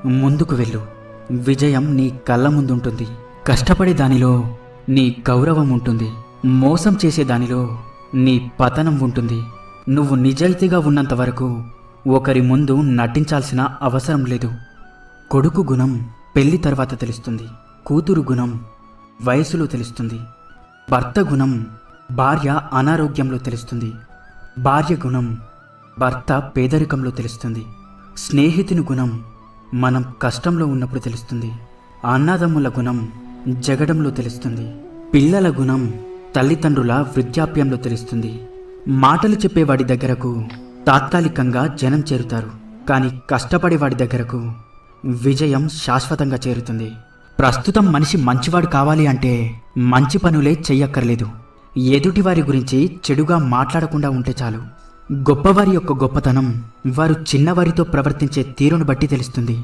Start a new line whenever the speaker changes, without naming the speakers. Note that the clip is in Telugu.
ముందుకు వెళ్ళు. విజయం నీ కళ్ళ ముందుంటుంది. కష్టపడే దానిలో నీ గౌరవం ఉంటుంది. మోసం చేసే దానిలో నీ పతనం ఉంటుంది. నువ్వు నిజాయితీగా ఉన్నంత వరకు ఒకరి ముందు నటించాల్సిన అవసరం లేదు. కొడుకు గుణం పెళ్లి తర్వాత తెలుస్తుంది. కూతురు గుణం వయసులో తెలుస్తుంది. భర్త గుణం భార్య అనారోగ్యంలో తెలుస్తుంది. భార్య గుణం భర్త పేదరికంలో తెలుస్తుంది. స్నేహితుని గుణం మనం కష్టంలో ఉన్నప్పుడు తెలుస్తుంది. అన్నదమ్ముల గుణం జగడంలో తెలుస్తుంది. పిల్లల గుణం తల్లిదండ్రుల వృద్ధాప్యంలో తెలుస్తుంది. మాటలు చెప్పేవాడి దగ్గరకు తాత్కాలికంగా జనం చేరుతారు, కానీ కష్టపడేవాడి దగ్గరకు విజయం శాశ్వతంగా చేరుతుంది. ప్రస్తుతం మనిషి మంచివాడు కావాలి అంటే మంచి పనులే చెయ్యక్కర్లేదు. ఎదుటివారి గురించి చెడుగా మాట్లాడకుండా ఉంటే చాలు. గొప్పవారి యొక్క గొప్పతనం వారు చిన్నవారితో ప్రవర్తించే తీరును బట్టి తెలుస్తుంది.